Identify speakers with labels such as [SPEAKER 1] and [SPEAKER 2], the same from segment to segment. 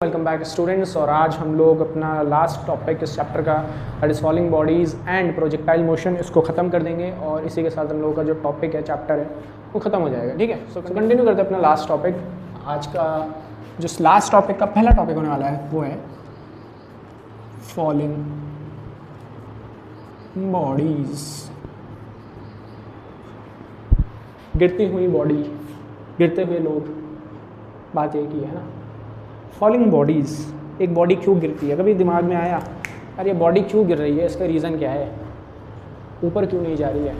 [SPEAKER 1] Welcome back students. और आज हम लोग अपना लास्ट टॉपिक इस चैप्टर का that is falling bodies and projectile motion इसको ख़त्म कर देंगे और इसी के साथ हम लोगों का जो टॉपिक है चैप्टर है वो ख़त्म हो जाएगा। ठीक है, सो कंटिन्यू करते हैं अपना लास्ट टॉपिक। आज का जो लास्ट टॉपिक का पहला टॉपिक होने वाला है वो है फॉलिंग बॉडीज़, गिरती हुई बॉडी, गिरते हुए लोग। बात एक ही है ना, फॉलिंग बॉडीज़। एक बॉडी क्यों गिरती है? कभी दिमाग में आया अरे ये बॉडी क्यों गिर रही है, इसका रीज़न क्या है, ऊपर क्यों नहीं जा रही है?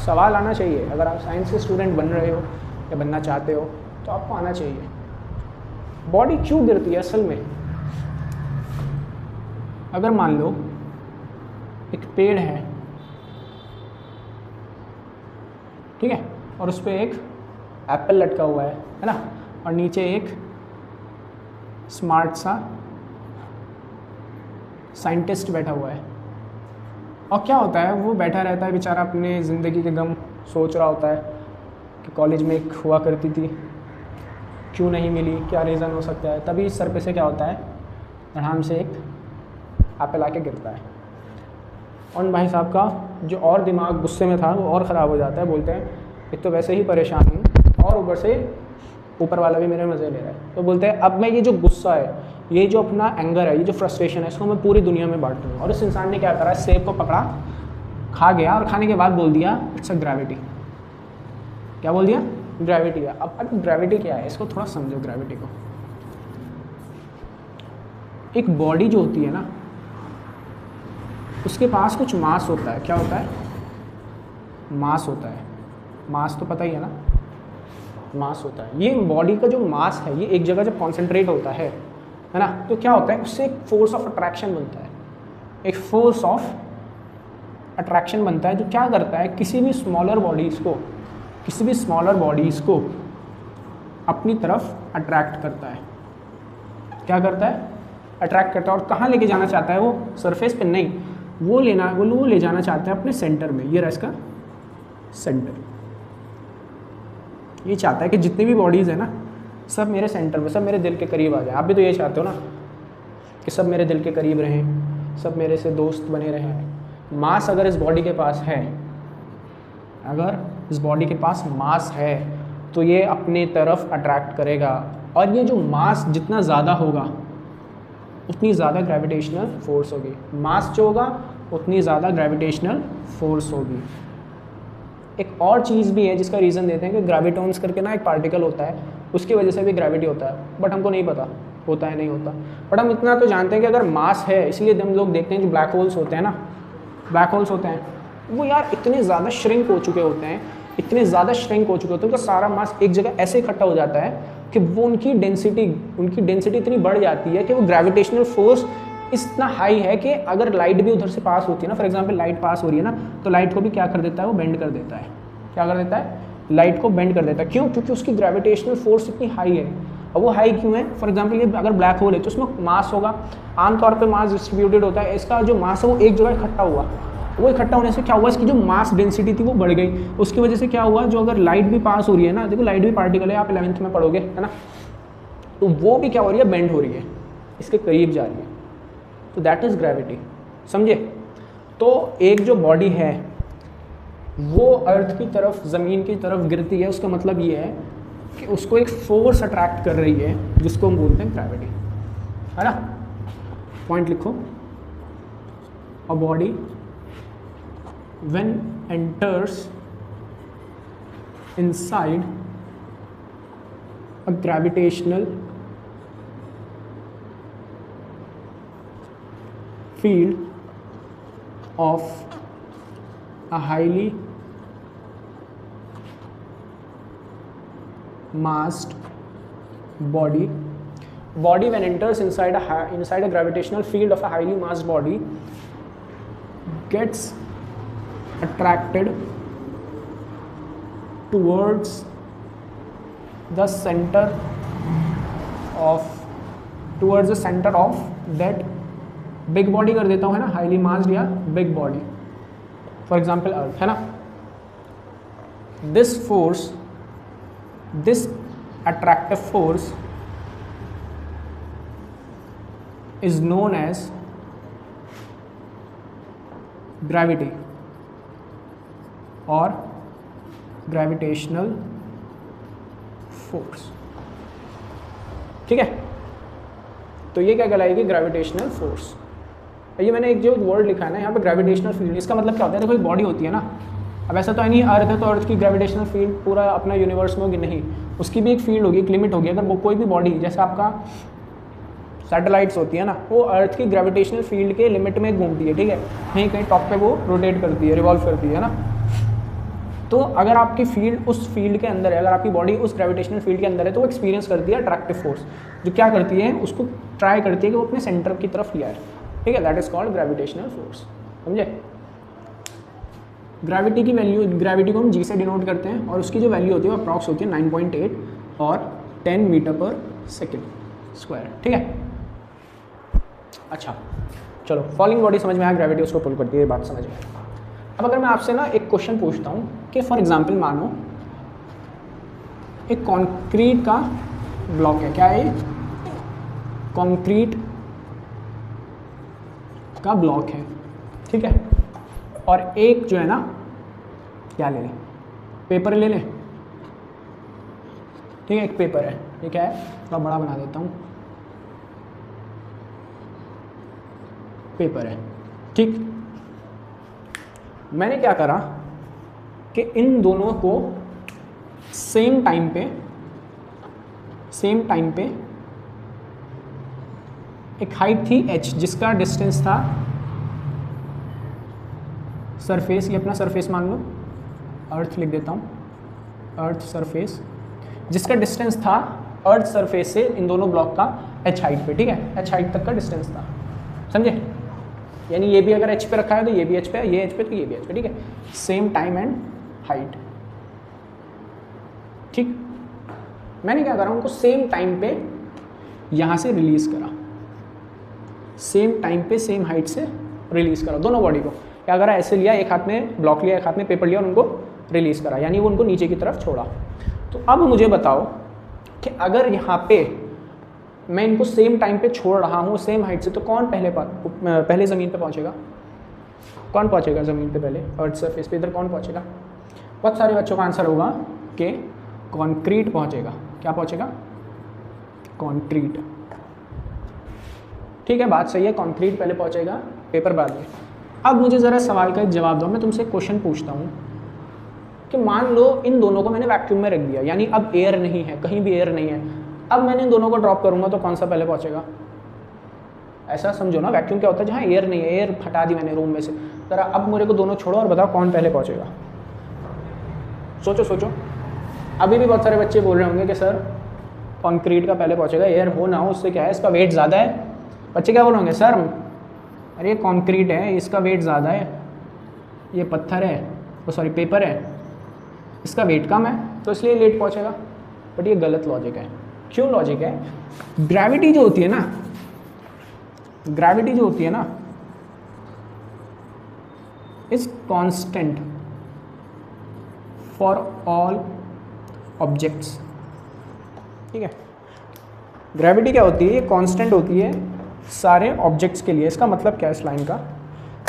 [SPEAKER 1] सवाल आना चाहिए। अगर आप साइंस के स्टूडेंट बन रहे हो या बनना चाहते हो तो आपको आना चाहिए बॉडी क्यों गिरती है असल में। अगर मान लो एक पेड़ है, ठीक है, और उस पर एक एप्पल लटका हुआ है ना, और नीचे एक स्मार्ट सा साइंटिस्ट बैठा हुआ है। और क्या होता है, वो बैठा रहता है बेचारा, अपने ज़िंदगी के गम सोच रहा होता है कि कॉलेज में एक हुआ करती थी, क्यों नहीं मिली, क्या रीज़न हो सकता है। तभी सर पे से क्या होता है, धड़ाम से एक एप्पल आके गिरता है। और भाई साहब का जो और दिमाग गुस्से में था वो और ख़राब हो जाता है। बोलते हैं एक तो वैसे ही परेशान हूँ और ऊपर से ऊपर वाला भी मेरे मज़े ले रहा है। तो बोलते हैं अब मैं ये जो गुस्सा है, ये जो अपना एंगर है, ये जो फ्रस्ट्रेशन है, इसको मैं पूरी दुनिया में बांट दूँ। और इस इंसान ने क्या करा, सेब को पकड़ा, खा गया और खाने के बाद बोल दिया इट्स अ ग्रेविटी। क्या बोल दिया? ग्रेविटी है। अब ग्रेविटी क्या है, इसको थोड़ा समझो। ग्रेविटी को, एक बॉडी जो होती है ना, उसके पास कुछ मास होता है। क्या होता है? मास होता है। मास तो पता ही है ना, मास होता है। ये बॉडी का जो मास है, ये एक जगह जब कॉन्सेंट्रेट होता है ना, तो क्या होता है, उससे एक फोर्स ऑफ अट्रैक्शन बनता है। एक फोर्स ऑफ अट्रैक्शन बनता है जो क्या करता है, किसी भी स्मॉलर बॉडीज़ को अपनी तरफ अट्रैक्ट करता है। क्या करता है? अट्रैक्ट करता है। और कहाँ लेके जाना चाहता है वो? सरफेस पे नहीं, वो ले जाना चाहता है अपने सेंटर में। ये रहा इसका सेंटर। ये चाहता है कि जितनी भी बॉडीज़ है ना, सब मेरे सेंटर में, सब मेरे दिल के करीब आ जाए। आप भी तो ये चाहते हो ना कि सब मेरे दिल के करीब रहें, सब मेरे से दोस्त बने रहें। मास अगर इस बॉडी के पास है, अगर इस बॉडी के पास मास है तो ये अपने तरफ अट्रैक्ट करेगा। और ये जो मास जितना ज़्यादा होगा उतनी ज़्यादा ग्रेविटेशनल फोर्स होगी। मास जो होगा उतनी ज़्यादा ग्रेविटेशनल फोर्स होगी। एक और चीज़ भी है जिसका रीज़न देते हैं कि ग्रेविटॉन्स करके ना एक पार्टिकल होता है, उसकी वजह से भी ग्रेविटी होता है। बट हमको नहीं पता होता है नहीं होता। बट हम इतना तो जानते हैं कि अगर मास है, इसलिए हम लोग देखते हैं जो ब्लैक होल्स होते हैं ना, ब्लैक होल्स होते हैं वो यार इतने ज़्यादा श्रिंक हो चुके होते हैं, इतने ज़्यादा श्रिंक हो चुके होते हैं, उनका सारा मास एक जगह ऐसे इकट्ठा हो जाता है कि वो उनकी डेंसिटी इतनी बढ़ जाती है कि वो ग्रेविटेशनल फोर्स इतना हाई है कि अगर लाइट भी उधर से पास होती है ना, फॉर एग्जांपल लाइट पास हो रही है ना, तो लाइट को भी क्या कर देता है, वो बेंड कर देता है। क्या कर देता है? लाइट को बेंड कर देता है। क्यों? क्योंकि उसकी ग्रेविटेशनल फोर्स इतनी हाई है। और वो हाई क्यों है? फॉर एग्जांपल ये अगर ब्लैक होल है तो उसमें मास होगा, आमतौर पे मास डिस्ट्रीब्यूटेड होता है। इसका जो मास है वो एक जगह इकट्ठा हुआ, वो इकट्ठा होने से क्या हुआ, इसकी जो मास डेंसिटी थी वो बढ़ गई। उसकी वजह से क्या हुआ, जो अगर लाइट भी पास हो रही है ना, देखो लाइट भी पार्टिकल है, आप 11th में पढ़ोगे है ना, तो वो भी क्या हो रही है, बेंड हो रही है, इसके करीब जा रही है। तो दैट इज़ ग्रेविटी। समझे? तो एक जो बॉडी है वो अर्थ की तरफ, ज़मीन की तरफ गिरती है, उसका मतलब ये है कि उसको एक फोर्स अट्रैक्ट कर रही है जिसको हम बोलते हैं ग्रेविटी, है ना। पॉइंट लिखो। A body when enters inside a gravitational field of a highly massed body when enters inside a gravitational field of a highly massed body gets attracted towards the center of that big body कर देता हूँ, है ना, highly massed या big body, for example earth, है ना। This attractive force is known as gravity और gravitational force. ठीक है, तो ये क्या कहलाएगी? Gravitational force. ये मैंने एक जो वर्ड लिखा है ना यहाँ पे ग्रेविटेशनल फील्ड, इसका मतलब क्या होता है? देखो एक बॉडी होती है ना, अब ऐसा तो है नहीं अर्थ है तो अर्थ की ग्रेविटेशनल फील्ड पूरा अपना यूनिवर्स में होगी, नहीं, उसकी भी एक फील्ड होगी, एक लिमिट होगी। अगर वो कोई भी बॉडी जैसे आपका सैटेलाइट्स होती है ना, वो अर्थ की ग्रेविटेशनल फील्ड के लिमिट में घूमती है, ठीक है, कहीं कहीं टॉप पे वो रोटेट करती है, रिवॉल्व करती है ना। तो अगर आपकी फील्ड उस फील्ड के अंदर है, अगर आपकी बॉडी उस ग्रेविटेशनल फील्ड के अंदर है, तो वो एक्सपीरियंस करती है अट्रैक्टिव फोर्स, जो क्या करती है, उसको ट्राई करती है कि वो अपने सेंटर की तरफ ले आए, ठीक है, that is called gravitational force. समझे? ग्रेविटी की वैल्यू, ग्रेविटी को हम जी से डिनोट करते हैं और उसकी जो वैल्यू होती है वो अप्रॉक्स होती है 9.8 और 10 मीटर पर सेकेंड स्क्वायर। ठीक है, अच्छा चलो, फॉलिंग बॉडी समझ में आया, ग्रेविटी उसको पुल करती है, ये बात समझ में। अब अगर मैं आपसे ना एक क्वेश्चन पूछता हूँ कि फॉर एग्जांपल मानो एक कंक्रीट का ब्लॉक है, क्या है ये? कंक्रीट का ब्लॉक है, ठीक है, और एक जो है ना, क्या ले लें, पेपर ले लें, ठीक है, एक पेपर है, ये क्या है, थोड़ा बड़ा बना देता हूँ, पेपर है, ठीक। मैंने क्या करा कि इन दोनों को सेम टाइम पे एक हाइट थी h, जिसका डिस्टेंस था सरफेस, ये अपना सरफेस मान लो, अर्थ लिख देता हूँ, अर्थ सरफेस, जिसका डिस्टेंस था अर्थ सरफेस से इन दोनों ब्लॉक का h हाइट पे, ठीक है, h हाइट तक का डिस्टेंस था, समझे? यानी ये भी अगर h पे रखा है तो ये भी h पे है, ये h पे तो ये भी h पे, ठीक है, सेम टाइम एंड हाइट, ठीक। मैंने क्या करा, उनको सेम टाइम पे यहाँ से रिलीज करा, सेम टाइम पे सेम हाइट से रिलीज करा दोनों बॉडी को। क्या करा, ऐसे लिया, एक हाथ में ब्लॉक लिया, एक हाथ में पेपर लिया और उनको रिलीज करा, यानी वो उनको नीचे की तरफ छोड़ा। तो अब मुझे बताओ कि अगर यहाँ पे मैं इनको सेम टाइम पे छोड़ रहा हूँ सेम हाइट से, तो कौन पहले ज़मीन पे पहुँचेगा? कौन पहुँचेगा ज़मीन पे पहले, अर्थ सरफेस पे? इधर कौन पहुँचेगा? बहुत सारे बच्चों का आंसर होगा कि कंक्रीट पहुँचेगा। क्या पहुँचेगा? कंक्रीट, ठीक है, बात सही है, कंक्रीट पहले पहुँचेगा, पेपर बाद में। अब मुझे ज़रा सवाल का एक जवाब दो। मैं तुमसे एक क्वेश्चन पूछता हूँ कि मान लो इन दोनों को मैंने वैक्यूम में रख दिया, यानी अब एयर नहीं है, कहीं भी एयर नहीं है, अब मैंने इन दोनों को ड्रॉप करूँगा तो कौन सा पहले पहुँचेगा? ऐसा समझो ना, वैक्यूम क्या होता है, जहाँ एयर नहीं है, एयर हटा दी मैंने रूम में से, ज़रा अब मेरे को दोनों छोड़ो और बताओ कौन पहले पहुँचेगा? सोचो सोचो। अभी भी बहुत सारे बच्चे बोल रहे होंगे कि सर कंक्रीट का पहले पहुँचेगा, एयर हो ना हो उससे क्या है, इसका वेट ज़्यादा है। बच्चे क्या बोल रहे होंगे, सर अरे ये कंक्रीट है, इसका वेट ज़्यादा है, ये पत्थर है, वो सॉरी पेपर है, इसका वेट कम है तो इसलिए लेट पहुँचेगा। बट ये गलत लॉजिक है। क्यों लॉजिक है? ग्रेविटी जो होती है ना, ग्रेविटी जो होती है ना is constant for all objects, ठीक है। ग्रेविटी क्या होती है? ये कांस्टेंट होती है सारे ऑब्जेक्ट्स के लिए। इसका मतलब क्या है इस लाइन का,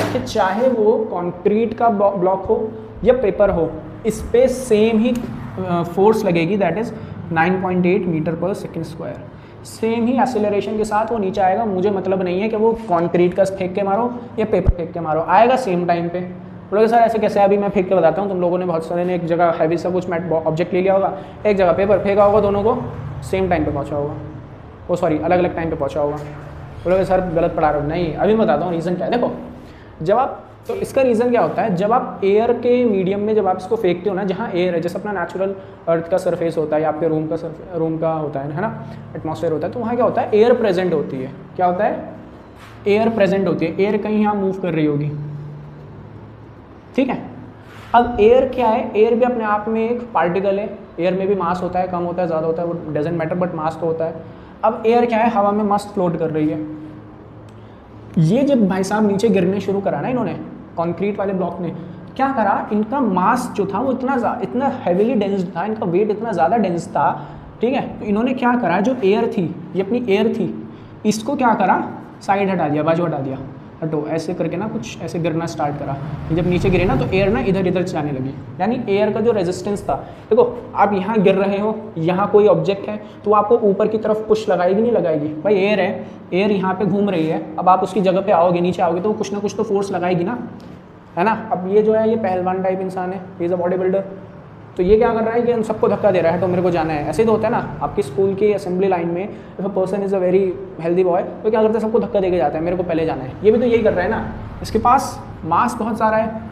[SPEAKER 1] कि चाहे वो कंक्रीट का ब्लॉक हो या पेपर हो, इस पे सेम ही फोर्स लगेगी, दैट इज 9.8 मीटर पर सेकेंड स्क्वायर। सेम ही एक्सेलरेशन के साथ वो नीचे आएगा। मुझे मतलब नहीं है कि वो कंक्रीट का फेंक के मारो या पेपर फेंक के मारो, आएगा सेम टाइम पे। बोलोगे सर ऐसे कैसे? अभी मैं फेंक के बताता हूँ। तुम लोगों ने बहुत सारे ने एक जगह हैवी सा कुछ ऑब्जेक्ट ले लिया होगा, एक जगह पेपर फेंका होगा, दोनों को सेम टाइम पे पहुँचा होगा, वो सॉरी अलग अलग टाइम पे पहुँचा होगा। बोलोगे सर गलत पढ़ा रहे हो। नहीं, अभी मैं बताता हूँ रीज़न क्या है। देखो जब आप, तो इसका रीज़न क्या होता है, जब आप एयर के मीडियम में जब आप इसको फेंकते हो ना, जहाँ एयर है, जैसे अपना नेचुरल अर्थ का सरफेस होता है या आपके रूम का होता है ना, एटमॉस्फेयर होता है, तो वहाँ क्या होता है, एयर प्रेजेंट होती है। क्या होता है? एयर प्रेजेंट होती है। एयर कहीं यहाँ मूव कर रही होगी, ठीक है। अब एयर क्या है? एयर भी अपने आप में एक पार्टिकल है। एयर में भी मास होता है, कम होता है, ज़्यादा होता है, वो डजेंट मैटर, बट मास तो होता है। अब एयर क्या है? हवा में मस्त फ्लोट कर रही है। ये जब भाई साहब नीचे गिरने शुरू करा ना इन्होंने, कंक्रीट वाले ब्लॉक ने, क्या करा, इनका मास जो था वो इतना हैवीली डेंस था, इनका वेट इतना ज़्यादा डेंस था, ठीक है। तो इन्होंने क्या करा, जो एयर थी, ये अपनी एयर थी, इसको क्या करा, साइड हटा दिया, बाजू हटा दिया, हटो, ऐसे करके ना कुछ ऐसे गिरना स्टार्ट करा। जब नीचे गिरे ना तो एयर ना इधर इधर जाने लगी, यानी एयर का जो रेजिस्टेंस था, देखो आप यहाँ गिर रहे हो, यहाँ कोई ऑब्जेक्ट है तो आपको ऊपर की तरफ पुश लगाएगी नहीं लगाएगी? भाई एयर है, एयर यहाँ पे घूम रही है, अब आप उसकी जगह पे आओगे, नीचे आओगे तो कुछ ना कुछ तो फोर्स लगाएगी ना, है ना। अब ये जो है ये पहलवान टाइप इंसान है, ये इज़ अ बॉडी बिल्डर, तो ये क्या कर रहा है, ये उन सबको धक्का दे रहा है, तो मेरे को जाना है। ऐसे ही तो होता है ना आपकी स्कूल की असेंबली लाइन में, if a person is a very healthy boy तो क्या करता है, सबको धक्का देके जाता है, मेरे को पहले जाना है। ये भी तो यही कर रहा है ना, इसके पास मास बहुत सारा है,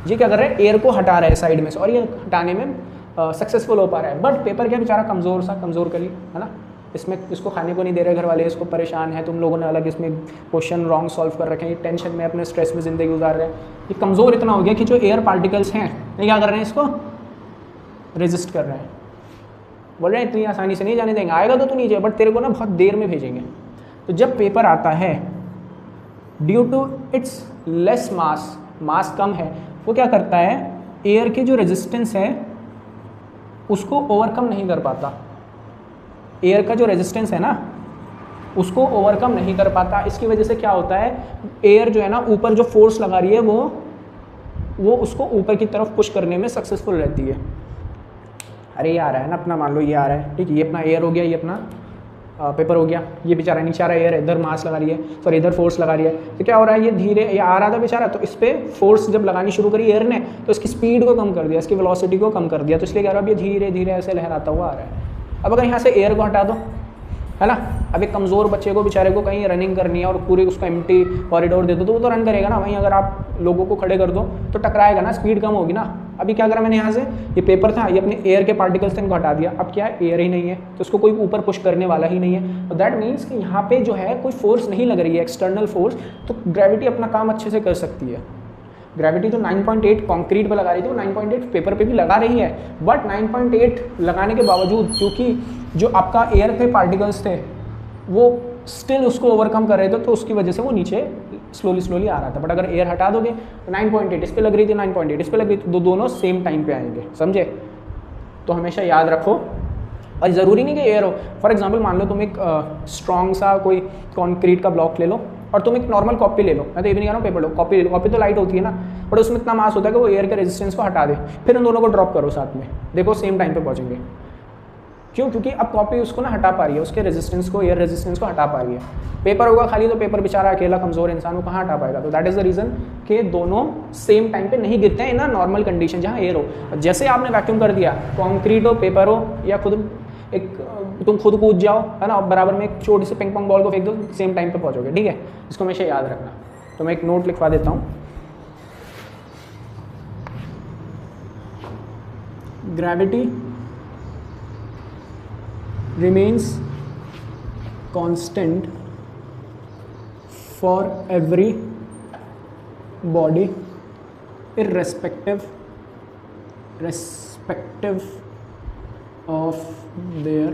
[SPEAKER 1] ये क्या कर रहा है, एयर को हटा रहा है साइड में से, और ये हटाने में सक्सेसफुल हो पा रहा है। बट पेपर क्या बेचारा कमज़ोर कली है ना, इसमें इसको खाने को नहीं दे रहे घर वाले, इसको परेशान है, तुम लोगों ने अलग इसमें क्वेश्चन रॉन्ग सॉल्व कर रखे हैं, ये टेंशन में अपने स्ट्रेस में ज़िंदगी गुजार रहे हैं। ये कमज़ोर इतना हो गया कि जो एयर पार्टिकल्स हैं ये क्या कर रहे हैं, इसको रेजिस्ट कर रहे हैं, बोल रहे हैं इतनी आसानी से नहीं जाने देंगे, आएगा तो तू नीचे, बट तेरे को ना बहुत देर में भेजेंगे। तो जब पेपर आता है, due to its less mass कम है, वो क्या करता है, एयर की जो रेजिस्टेंस है उसको ओवरकम नहीं कर पाता, एयर का जो रेजिस्टेंस है ना उसको ओवरकम नहीं कर पाता। इसकी वजह से क्या होता है, एयर जो है ना ऊपर जो फोर्स लगा रही है वो उसको ऊपर की तरफ पुश करने में सक्सेसफुल रहती है। अरे ये आ रहा है ना अपना, मान लो ये आ रहा है, ठीक है, ये अपना एयर हो गया, ये अपना पेपर हो गया, ये बेचारा नीचे आ रहा है, एयर इधर मास लगा रही है, सॉरी इधर फोर्स लगा रही है, तो क्या हो रहा है, ये धीरे, ये आ रहा था बेचारा, तो इस पर फोर्स जब लगानी शुरू करी एयर ने तो इसकी स्पीड को कम कर दिया, इसकी वेलोसिटी को कम कर दिया, तो इसलिए क्या रहा है, अब ये धीरे धीरे ऐसे लहराता हुआ आ रहा है। अब अगर यहाँ से एयर को हटा दो, है ना, अब एक कमज़ोर बच्चे को बेचारे को कहीं रनिंग करनी है और पूरी उसको एम्प्टी कॉरिडोर दे दो तो वो तो रन करेगा ना, वहीं अगर आप लोगों को खड़े कर दो तो टकराएगा ना, स्पीड कम होगी ना। अभी क्या करा मैंने, यहाँ से ये पेपर था, ये अपने एयर के पार्टिकल्स थे, इनको हटा दिया, अब क्या है, एयर ही नहीं है तो उसको कोई ऊपर पुश करने वाला ही नहीं है, तो दैट मीन्स कि यहाँ पे जो है कोई फोर्स नहीं लग रही है, एक्सटर्नल फोर्स, तो ग्रेविटी अपना काम अच्छे से कर सकती है। ग्रेविटी जो 9.8 कंक्रीट पर लगा रही थी वो 9.8 पेपर पे भी लगा रही है, बट 9.8 लगाने के बावजूद क्योंकि जो आपका एयर के पार्टिकल्स थे वो स्टिल उसको ओवरकम कर रहे थे, तो उसकी वजह से वो नीचे स्लोली आ रहा था। बट अगर एयर हटा दोगे तो 9.8 इस पर लग रही थी, 9.8 इस पर लग रही थी, तो दोनों सेम टाइम पे आएंगे, समझे। तो हमेशा याद रखो, और ज़रूरी नहीं कि एयर हो। फॉर एग्जांपल मान लो तुम एक स्ट्रॉन्ग सा कोई कॉन्क्रीट का ब्लॉक ले लो और तुम एक नॉर्मल कॉपी ले लो, मैं तो ये भी नहीं कह रहा हूँ पेपर लो, कॉपी ले लो, कॉपी तो लाइट होती है ना, बट उसमें इतना मास होता है कि वो एयर के रेजिस्टेंस को हटा दे, फिर उन दोनों को ड्रॉप करो साथ में, देखो सेम टाइम पे पहुँचेंगे। क्यों? क्योंकि अब कॉपी उसको ना हटा पा रही है, उसके रेजिस्टेंस को, एयर रेजिस्टेंस को हटा पा रही है। पेपर होगा खाली तो पेपर बेचारा अकेला कमज़ोर इंसान वो कहाँ हटा पाएगा, तो दैट इज़ द रीज़न कि दोनों सेम टाइम पे नहीं गिरते हैं इन अ नॉर्मल कंडीशन जहाँ एयर हो। जैसे आपने वैक्यूम कर दिया, कॉन्क्रीट हो, पेपर हो, या खुद एक तुम खुद कूद जाओ, है ना, बराबर में एक छोटी सी पिंग पोंग बॉल को फेंक दो, सेम टाइम पे पहुंचोगे, ठीक है। इसको हमेशा याद रखना। तो मैं एक नोट लिखवा देता हूँ, gravity remains constant for every body irrespective of their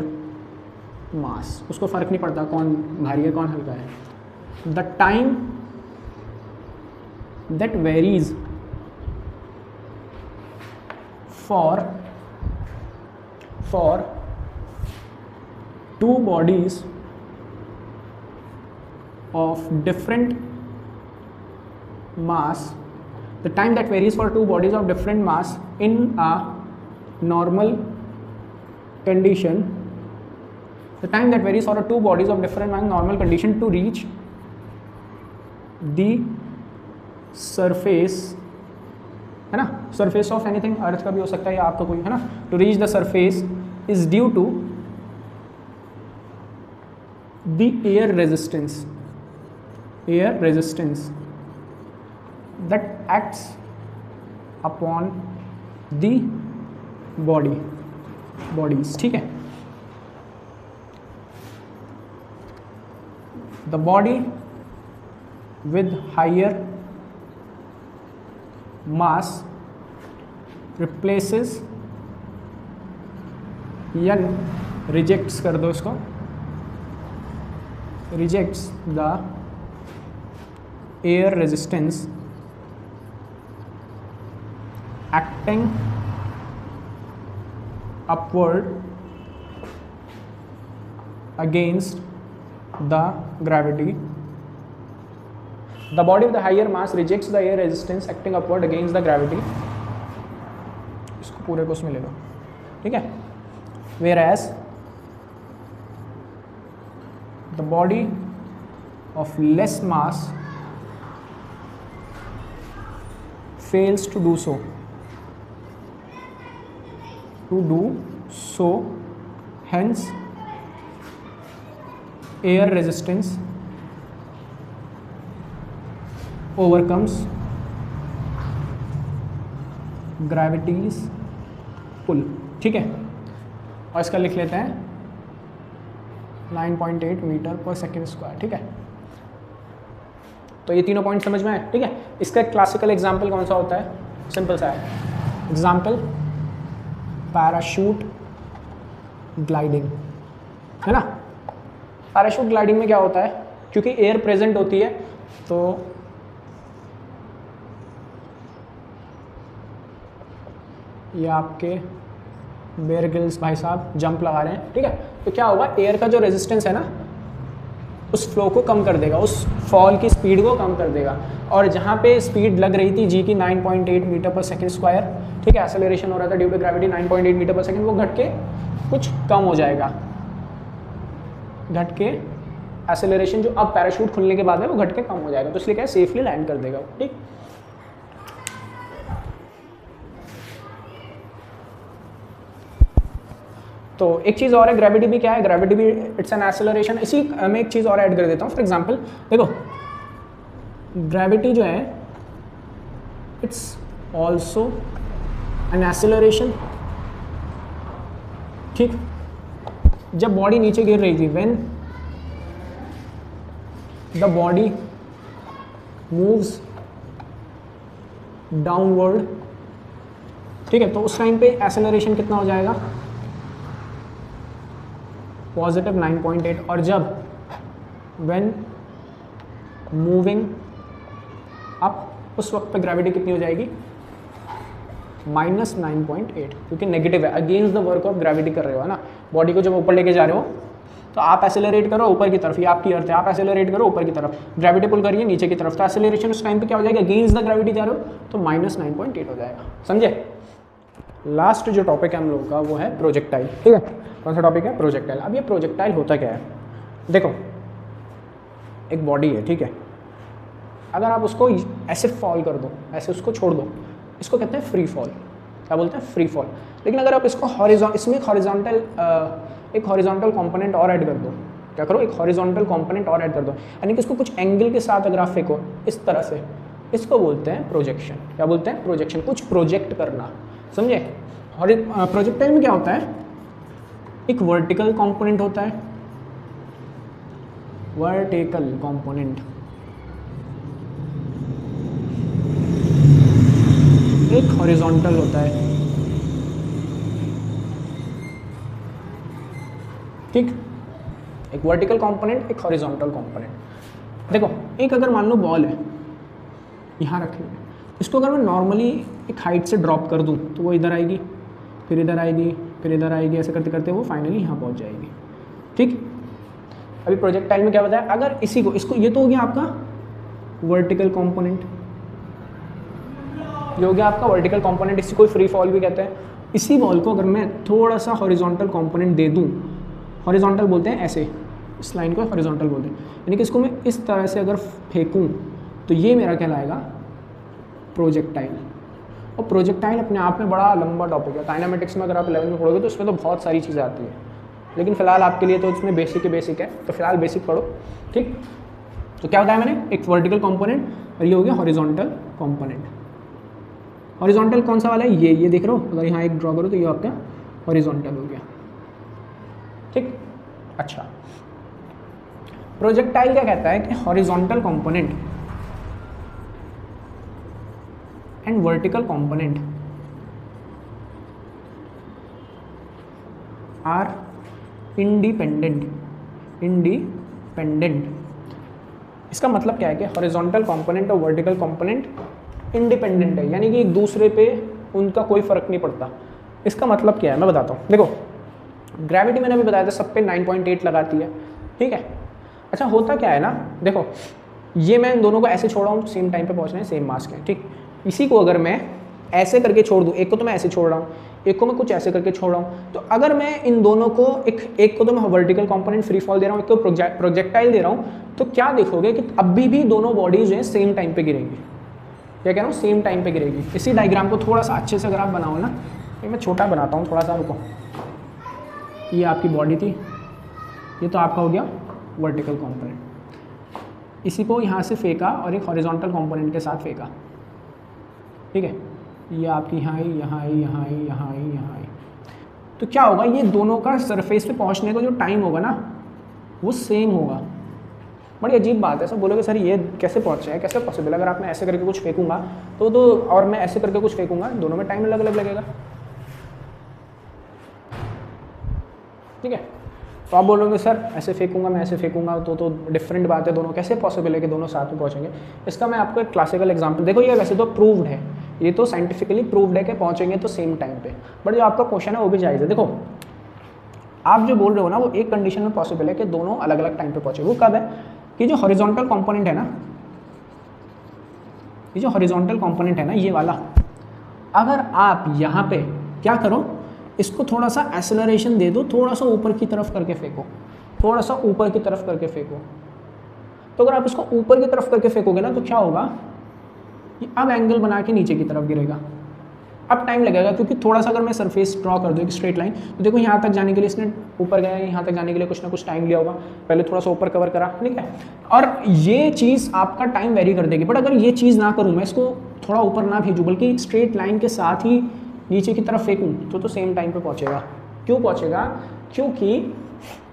[SPEAKER 1] mass. उसको फ़र्क नहीं पड़ता कौन भारी है कौन हल्का है। The time that varies for two bodies of different mass, the time that varies for two bodies of different mass in a normal condition, the time that varies for two bodies of different mass in normal condition to reach the surface, है ना, surface of anything, अर्थ का भी हो सकता है या आपका कोई, है ना, to reach the surface is due to the air resistance that acts upon the bodies, ठीक है। The body with higher mass replaces या rejects कर दो इसको, rejects the air resistance acting upward against the gravity the body with the higher mass rejects the air resistance acting upward against the gravity, इसको पूरे को उसमें ले लो, ठीक है। Whereas the body of less mass fails to do so, hence air resistance overcomes gravity's pull, ठीक है। और इसका लिख लेते हैं 9.8 मीटर पर सेकेंड स्क्वायर, ठीक है। तो ये तीनों पॉइंट समझ में आए, ठीक है। इसका एक क्लासिकल एग्जाम्पल कौन सा होता है, सिंपल सा है एग्जाम्पल, पैराशूट ग्लाइडिंग, है ना। पैराशूट ग्लाइडिंग में क्या होता है, क्योंकि एयर प्रेजेंट होती है तो ये आपके बेयर ग्रिल्स भाई साहब जंप लगा रहे हैं, ठीक है। तो क्या होगा, एयर का जो रेजिस्टेंस है ना उस फ्लो को कम कर देगा, उस फॉल की स्पीड को कम कर देगा। और जहाँ पे स्पीड लग रही थी जी की 9.8 मीटर पर सेकंड स्क्वायर, ठीक है, एक्सेलरेशन हो रहा था ड्यू टू ग्रेविटी 9.8 मीटर पर सेकंड, वो घट के कुछ कम हो जाएगा, घट के एक्सेलरेशन जो अब पैराशूट खुलने के बाद है वो घट के कम हो जाएगा, तो इसलिए क्या है सेफली लैंड कर देगा, ठीक। तो एक चीज़ और है, ग्रेविटी भी क्या है, ग्रेविटी भी इट्स एन एक्सेलरेशन। इसी में एक चीज़ और ऐड कर देता हूँ, फॉर एग्जांपल देखो ग्रेविटी जो है इट्स ऑल्सो एन एक्सेलरेशन, ठीक। जब बॉडी नीचे गिर रही थी, when the body moves downward, ठीक है, तो उस टाइम पे एक्सेलरेशन कितना हो जाएगा, पॉजिटिव 9.8। और जब व्हेन मूविंग अप, उस वक्त पे ग्रेविटी कितनी हो जाएगी, -9.8, क्योंकि नेगेटिव है, against the work of gravity कर रहे हो, है ना। बॉडी को जब ऊपर लेके जा रहे हो तो आप एक्सेलरेट करो ऊपर की तरफ, ये आपकी अर्थ है, आप एक्सेलरेट करो ऊपर की तरफ, ग्रेविटी पुल करिए नीचे की तरफ, तो एक्सेलरेशन उस टाइम पे क्या हो जाएगा, अगेंस्ट द ग्रेविटी जा रहे हो तो -9.8 हो जाएगा, समझे। लास्ट जो टॉपिक है हम लोगों का वो है प्रोजेक्टाइल, ठीक है। कौन सा टॉपिक है, प्रोजेक्टाइल। अब ये प्रोजेक्टाइल होता क्या है, देखो एक बॉडी है, ठीक है, अगर आप उसको ऐसे फॉल कर दो, ऐसे उसको छोड़ दो, इसको कहते हैं फ्री फॉल, क्या बोलते हैं, फ्री फॉल। लेकिन अगर आप इसको इसमें एक हॉरिजॉन्टल कंपोनेंट और ऐड कर दो, क्या करो, एक हॉरिजॉन्टल कंपोनेंट और ऐड कर दो, यानी कि इसको कुछ एंगल के साथ अगर आप फेंको इस तरह से, इसको बोलते हैं प्रोजेक्शन। क्या बोलते हैं, प्रोजेक्शन, कुछ प्रोजेक्ट करना, समझे। और प्रोजेक्टाइल में क्या होता है, एक वर्टिकल कंपोनेंट होता है, वर्टिकल कंपोनेंट, एक हॉरिजॉन्टल होता है, ठीक। एक वर्टिकल कंपोनेंट, एक हॉरिजॉन्टल कंपोनेंट। देखो एक अगर मान लो बॉल है, यहाँ रख लो, इसको अगर मैं नॉर्मली एक हाइट से ड्रॉप कर दूँ तो वो इधर आएगी, फिर इधर आएगी, फिर इधर आएगी, ऐसे करते करते वो फाइनली यहाँ पहुँच जाएगी, ठीक। अभी प्रोजेक्टाइल में क्या बताया, अगर इसी को, इसको, ये तो हो गया आपका वर्टिकल कंपोनेंट, ये हो गया आपका वर्टिकल कंपोनेंट, इसी को फ्री फॉल भी कहते हैं। इसी बॉल को अगर मैं थोड़ा सा हॉरिजॉन्टल कंपोनेंट दे दूँ, हॉरिजॉन्टल बोलते हैं ऐसे, इस लाइन को हॉरिजॉन्टल बोलते हैं, यानी कि इसको मैं इस तरह से अगर फेंकूँ तो ये मेरा कहलाएगा प्रोजेक्टाइल। और प्रोजेक्टाइल अपने आप में बड़ा लंबा टॉपिक है, काइनेमेटिक्स में अगर आप 11वीं में पढ़ोगे तो उसमें तो बहुत सारी चीज़ें आती हैं, लेकिन फिलहाल आपके लिए तो इसमें बेसिक ही बेसिक है, तो फिलहाल बेसिक पढ़ो, ठीक। तो क्या बताया मैंने, एक वर्टिकल कंपोनेंट और ये हो गया हॉरिजॉन्टल कंपोनेंट। हॉरिजॉन्टल कौन सा वाला है, ये देख रहे हो, अगर यहाँ एक ड्रॉ करो तो ये आपका हॉरिजॉन्टल हो गया, ठीक। अच्छा, प्रोजेक्टाइल क्या कहता है कि horizontal component and vertical component are independent. इसका मतलब क्या है कि हॉरिजॉन्टल कंपोनेंट और वर्टिकल कंपोनेंट इंडिपेंडेंट है, यानी कि एक दूसरे पे उनका कोई फर्क नहीं पड़ता। इसका मतलब क्या है मैं बताता हूँ। देखो ग्रेविटी मैंने अभी बताया था सब पे 9.8 लगाती है, ठीक है। अच्छा होता क्या है ना, देखो ये मैं इन दोनों को ऐसे छोड़ रहा हूँ तो सेम टाइम पे पहुँच रहे हैं, सेम मास के हैं, ठीक। इसी को अगर मैं ऐसे करके छोड़ दूँ, एक को तो मैं ऐसे छोड़ रहा हूँ, एक को मैं कुछ ऐसे करके छोड़ रहा हूँ, तो अगर मैं इन दोनों को एक को तो मैं वर्टिकल कंपोनेंट फ्री फॉल दे रहा हूँ, एक को प्रोजेक्टाइल दे रहा हूँ, तो क्या देखोगे कि अभी भी दोनों बॉडीज जो है सेम टाइम पे गिरेंगी। क्या कह रहा हूँ, सेम टाइम पे गिरेगी। इसी डायग्राम को थोड़ा सा अच्छे से अगर आप बनाओ ना, ये मैं छोटा बनाता हूँ थोड़ा सा, रुको। ये आपकी बॉडी थी, ये तो आपका हो गया वर्टिकल कंपोनेंट, इसी को यहाँ से फेंका और एक हॉरिजॉन्टल कंपोनेंट के साथ फेंका, ठीक है। ये आपकी यहाँ आई, यहाँ आई, यहाँ आई, यहाँ आई, यहाँ आई, तो क्या होगा, ये दोनों का सरफेस पे पहुँचने का जो टाइम होगा ना वो सेम होगा। बड़ी अजीब बात है, सब बोलोगे सर ये कैसे पहुँचे हैं, कैसे पॉसिबल। अगर आप मैं ऐसे करके कुछ फेंकूंगा तो और मैं ऐसे करके कुछ फेंकूंगा, दोनों में टाइम अलग अलग लगेगा, ठीक है। तो आप बोलोगे सर ऐसे फेंकूंगा, मैं ऐसे फेंकूंगा, तो डिफरेंट बात है, दोनों कैसे पॉसिबल है कि दोनों साथ में पहुँचेंगे। इसका मैं आपको एक क्लासिकल एग्जांपल, देखो ये वैसे तो प्रूव्ड है, ये तो साइंटिफिकली प्रूव्ड है कि पहुँचेंगे तो सेम टाइम पे, बट जो आपका क्वेश्चन है वो भी जायज़ है। देखो आप जो बोल रहे हो ना वो एक कंडीशन में पॉसिबल है कि दोनों अलग अलग टाइम पे पहुँचे। वो कब है कि जो हॉरिजॉन्टल कंपोनेंट है ना, ये जो हॉरिजॉन्टल कंपोनेंट है ना ये वाला, अगर आप यहाँ पे क्या करो, इसको थोड़ा सा एक्सेलरेशन दे दो, थोड़ा सा ऊपर की तरफ करके फेंको, थोड़ा सा ऊपर की तरफ करके फेंको, तो अगर आप इसको ऊपर की तरफ करके फेंकोगे ना तो क्या होगा, ये अब एंगल बना के नीचे की तरफ गिरेगा। अब टाइम लगेगा क्योंकि थोड़ा सा अगर मैं सरफेस ड्रॉ कर दूँ एक स्ट्रेट लाइन, तो देखो यहाँ तक जाने के लिए इसने ऊपर गया, यहाँ तक जाने के लिए कुछ ना कुछ टाइम लिया होगा, पहले थोड़ा सा ऊपर कवर करा, ठीक है। और ये चीज़ आपका टाइम वेरी कर देगी। बट अगर ये चीज़ ना करूँ, मैं इसको थोड़ा ऊपर ना भेजूँ बल्कि स्ट्रेट लाइन के साथ ही नीचे की तरफ फेंकूँ, तो सेम टाइम पे पहुँचेगा। क्यों पहुँचेगा? क्योंकि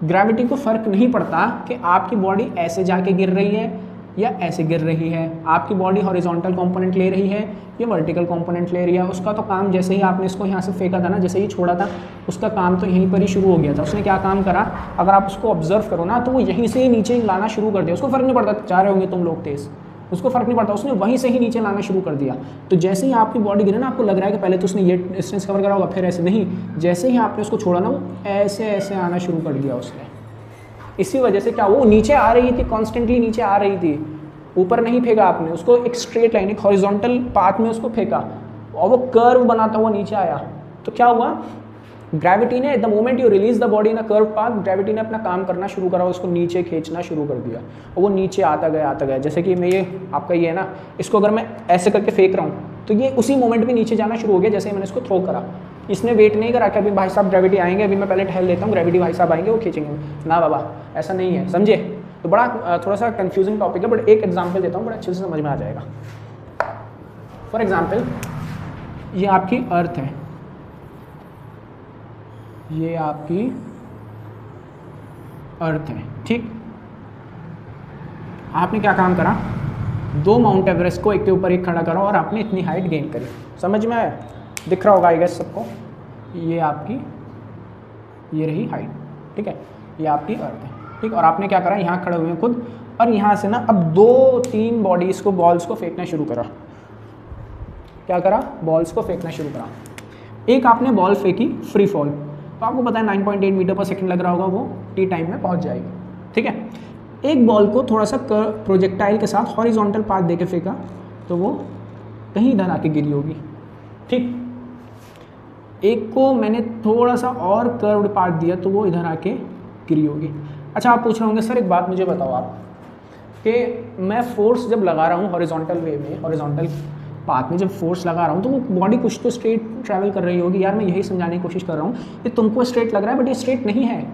[SPEAKER 1] ग्रेविटी को फ़र्क नहीं पड़ता कि आपकी बॉडी ऐसे जाके गिर रही है या ऐसे गिर रही है, आपकी बॉडी हॉरिजॉन्टल कंपोनेंट ले रही है या वर्टिकल कंपोनेंट ले रही है। उसका तो काम, जैसे ही आपने इसको यहाँ से फेंका था ना, जैसे ही छोड़ा था, उसका काम तो यहीं पर ही शुरू हो गया था। उसने क्या काम करा, अगर आप उसको ऑब्जर्व करो ना, तो वो यहीं से ही नीचे लाना शुरू कर दिया। उसको फ़र्क नहीं पड़ता जा रहे होंगे तुम लोग तेज़, उसको फ़र्क नहीं पड़ता, उसने वहीं से ही नीचे लाना शुरू कर दिया। तो जैसे ही आपकी बॉडी गिरे ना, आपको लग रहा है कि पहले तो उसने ये डिस्टेंस कवर करा होगा, फिर ऐसे नहीं, जैसे ही आपने उसको छोड़ा ना, वो ऐसे ऐसे आना शुरू कर दिया उसने। इसी वजह से क्या, वो नीचे आ रही थी, कॉन्स्टेंटली नीचे आ रही थी, ऊपर नहीं फेंका आपने उसको, एक स्ट्रेट लाइन, एक हॉरिजॉन्टल पाथ में उसको फेंका और वो कर्व बनाता हुआ नीचे आया। तो क्या हुआ, ग्रेविटी ने the moment you release the body in a curve path, gravity ने अपना काम करना शुरू करा, उसको नीचे खींचना शुरू कर दिया और वो नीचे आता गया। जैसे कि मैं ये आपका ये है ना, इसको अगर मैं ऐसे करके फेंक रहा हूँ तो ये उसी मोमेंट में नीचे जाना शुरू हो गया जैसे ही मैंने इसको थ्रो करा। इसने वेट नहीं करा कि अभी भाई साहब ग्रेविटी आएंगे, अभी मैं पहले ठहल लेता हूँ, ग्रेविटी भाई साहब आएंगे वो खींचेंगे, ना बाबा ऐसा नहीं है, समझे। तो बड़ा थोड़ा सा कंफ्यूजिंग टॉपिक है, बट एक एग्जांपल देता हूँ, बड़ा अच्छे से समझ में आ जाएगा। फॉर एग्जांपल ये आपकी अर्थ है, ये आपकी अर्थ है, ठीक। आपने क्या काम करा, दो माउंट एवरेस्ट को एक के ऊपर एक खड़ा करा और आपने इतनी हाइट गेन करी। समझ में आया, दिख रहा होगा आई गेस सबको, ये आपकी ये रही हाइट, ठीक है, ये आपकी अर्थ है, ठीक। और आपने क्या करा, यहाँ खड़े हुए हैं खुद, और यहाँ से ना अब 2-3 बॉडीज़ को, बॉल्स को फेंकना शुरू करा। क्या करा, बॉल्स को फेंकना शुरू करा। एक आपने बॉल फेंकी फ्री फॉल, तो आपको पता है 9.8 मीटर पर सेकंड लग रहा होगा, वो टी टाइम में पहुँच जाएगी, ठीक है। एक बॉल को थोड़ा सा प्रोजेक्टाइल के साथ हॉरिजॉन्टल पाथ देके फेंका तो वो कहीं इधर आके गिरी होगी, ठीक। एक को मैंने थोड़ा सा और कर्व्ड पाथ दिया तो वो इधर आके गिरी होगी। अच्छा, आप पूछ रहे होंगे सर एक बात मुझे बताओ आप, कि मैं फोर्स जब लगा रहा हूँ हॉरिजॉन्टल वे में, हॉरिजॉन्टल पाथ में जब फोर्स लगा रहा हूँ तो वो बॉडी कुछ तो स्ट्रेट ट्रैवल कर रही होगी। यार मैं यही समझाने की कोशिश कर रहा हूँ कि तुमको स्ट्रेट लग रहा है बट ये स्ट्रेट नहीं है,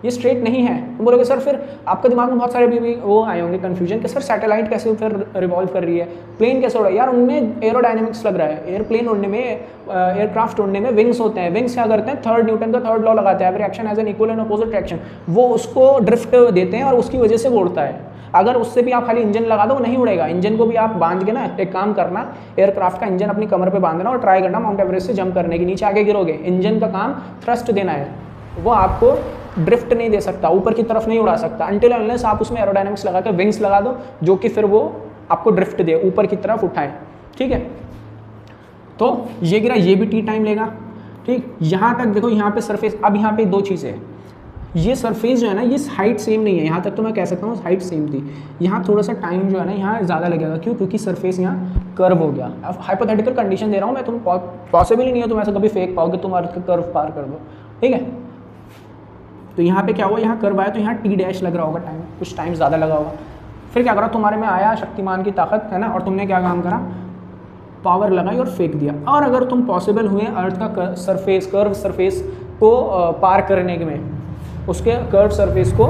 [SPEAKER 1] ये स्ट्रेट नहीं है। तुम बोलोगे सर, फिर आपके दिमाग में बहुत सारे भी वो आए होंगे कन्फ्यूजन कि सर सैटेलाइट कैसे फिर रिवॉल्व कर रही है, प्लेन कैसे उड़ रहा है। यार उनमें एरोडायनेमिक्स लग रहा है, एयरप्लेन उड़ने में, एयरक्राफ्ट उड़ने में विंग्स होते हैं। विंग्स क्या करते हैं, थर्ड न्यूटन का थर्ड लॉ लगाते हैं, every action has an equal and opposite reaction. वो उसको ड्रिफ्ट देते हैं और उसकी वजह से वो उड़ता है। अगर उससे भी आप खाली इंजन लगा दो वो नहीं उड़ेगा। इंजन को भी आप बांध के ना, एक काम करना, एयरक्राफ्ट का इंजन अपनी कमर पे बांधना और ट्राई करना माउंट एवरेस्ट से जंप करने की, नीचे आगे गिरोगे। इंजन का काम थ्रस्ट देना है, वो आपको ड्रिफ्ट नहीं दे सकता, ऊपर की तरफ नहीं उड़ा सकता, अनटिल अनलेस आप उसमें एरोडायनेमिक्स लगा कर विंग्स लगा दो जो कि फिर वो आपको ड्रिफ्ट दे, ऊपर की तरफ उठाए, ठीक है। तो ये गिरा, ये भी टी टाइम लेगा, ठीक। यहाँ तक देखो, यहाँ पे सरफेस, अब यहाँ पे दो चीज़ें हैं, ये सरफेस जो है ना, ये हाइट सेम नहीं है, यहाँ तक तो मैं कह सकता हूँ हाइट सेम थी, यहाँ थोड़ा सा टाइम जो है ना यहाँ ज़्यादा लगेगा। क्यों? क्योंकि सरफेस यहाँ कर्व हो गया। अब हाइपोथेटिकल कंडीशन दे रहा हूँ मैं, तुम पॉसिबल ही नहीं है तुम ऐसा कभी फेक पाओगे तुम अर्थ का कर्व पार कर दो, ठीक है। तो यहाँ पे क्या हुआ, यहाँ कर्व आया तो यहाँ टी डैश लग रहा होगा, टाइम कुछ टाइम ज़्यादा लगा होगा। फिर क्या करा, तुम्हारे में आया शक्तिमान की ताकत, है ना, और तुमने क्या काम करा, पावर लगाई और फेंक दिया। और अगर तुम पॉसिबल हुए अर्थ का सरफेस, कर्व सरफेस को पार करने में, उसके कर्व सरफेस को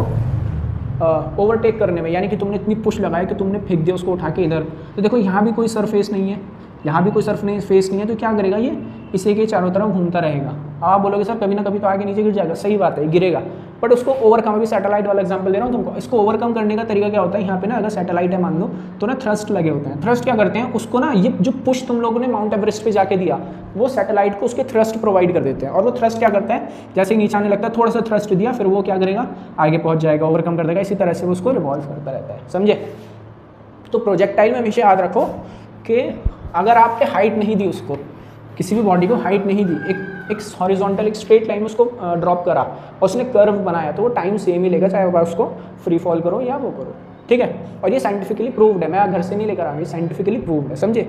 [SPEAKER 1] ओवरटेक करने में, यानी कि तुमने इतनी पुश लगाई कि तुमने फेंक दिया उसको उठा के इधर, तो देखो यहाँ भी कोई सरफेस नहीं है, यहाँ भी कोई सरफेस नहीं है, तो क्या करेगा ये, इसी के चारों तरफ घूमता रहेगा। आप बोलोगे सर कभी ना कभी तो आगे नीचे गिर जाएगा, सही बात है गिरेगा, बट उसको ओवरकम, अभी सैटेलाइट वाला एग्जांपल दे रहा हूँ तुमको, इसको ओवरकम करने का तरीका क्या होता है, यहाँ पे ना अगर सैटेलाइट है मान लो तो ना थ्रस्ट लगे होते हैं। थ्रस्ट क्या करते हैं, उसको ना ये जो पुश तुम लोगों ने माउंट एवरेस्ट पे जाके दिया, वो सैटेलाइट को उसके थ्रस्ट प्रोवाइड कर देते हैं, और वो थ्रस्ट क्या करता है, जैसे नीचे आने लगता है थोड़ा सा थ्रस्ट दिया, फिर वो क्या करेगा, आगे पहुँच जाएगा, ओवरकम कर देगा, इसी तरह से वो उसको रिवॉल्व करता रहता है, समझे। तो प्रोजेक्टाइल में हमेशा याद रखो कि अगर आपके हाइट नहीं दी, उसको किसी भी बॉडी को हाइट नहीं दी, एक हॉरिजॉन्टल एक स्ट्रेट लाइन में उसको ड्रॉप करा और उसने कर्व बनाया, तो वो टाइम सेम ही लेगा, चाहे वो उसको फ्री फॉल करो या वो करो, ठीक है। और ये साइंटिफिकली प्रूव्ड है, मैं घर से नहीं लेकर आ रहा, ये साइंटिफिकली प्रूव्ड है, समझे।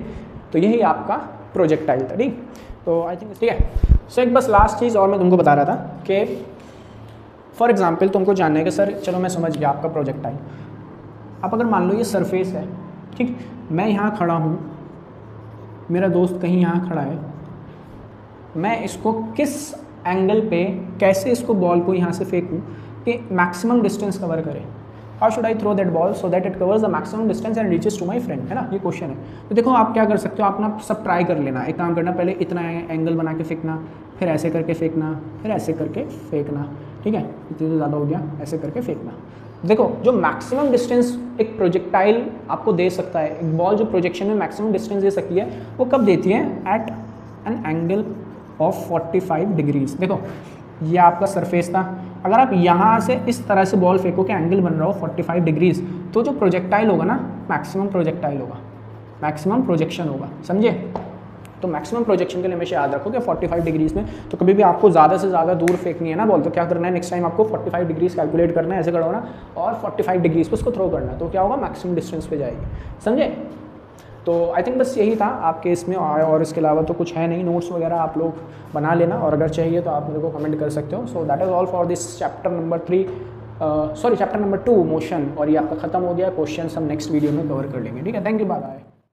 [SPEAKER 1] तो यही आपका प्रोजेक्टाइल था, ठीक। तो आई थिंक ठीक है। सो एक बस लास्ट चीज़ और मैं तुमको बता रहा था कि फॉर एग्जाम्पल तुमको जानना है कि सर चलो मैं समझ गया आपका प्रोजेक्टाइल। आप अगर मान लो ये सरफेस है, ठीक, मैं यहाँ खड़ा हूँ, मेरा दोस्त कहीं यहाँ खड़ा है, मैं इसको किस एंगल पे कैसे इसको बॉल को यहाँ से फेंकूँ कि मैक्सिमम डिस्टेंस कवर करे। How should I throw that ball so that it covers the maximum distance and reaches to my friend, है ना, ये क्वेश्चन है। तो देखो आप क्या कर सकते हो, आप ना सब ट्राई कर लेना। एक काम करना, पहले इतना एंगल बना के फेंकना, फिर ऐसे करके फेंकना, फिर ऐसे करके फेंकना, ठीक है, इतनी तो ज़्यादा हो गया, ऐसे करके फेंकना। देखो जो मैक्सिमम डिस्टेंस एक प्रोजेक्टाइल आपको दे सकता है, एक बॉल जो प्रोजेक्शन में मैक्सिमम डिस्टेंस दे सकती है, वो कब देती है, at an angle of 45 degrees. देखो ये आपका सरफेस था, अगर आप यहाँ से इस तरह से बॉल फेंको कि एंगल बन रहा हो 45 डिग्रीज, तो जो प्रोजेक्टाइल होगा ना, मैक्सिमम प्रोजेक्टाइल होगा, मैक्सिमम प्रोजेक्शन होगा, समझे। तो मैक्सिमम प्रोजेक्शन के लिए हमेशा याद रखो कि 45 डिग्रीज में, तो कभी भी आपको ज़्यादा से ज़्यादा दूर फेंकनी है ना बॉल, तो क्या करना है, नेक्स्ट टाइम आपको 45 डिग्रीज कैलकुलेट करना है, ऐसे खड़ा होना और 45 डिग्रीज पे उसको थ्रो करना है, तो क्या होगा, मैक्सिमम डिस्टेंस पे जाएगी, समझे। तो आई थिंक बस यही था आपके इसमें, और इसके अलावा तो कुछ है नहीं। नोट्स वगैरह आप लोग बना लेना, और अगर चाहिए तो आप मेरे को कमेंट कर सकते हो। So that is all for this chapter number 3, chapter number 2 motion, और ये आपका खत्म हो गया। क्वेश्चन हम नेक्स्ट वीडियो में कवर कर लेंगे, ठीक है। Thank you, bye bye.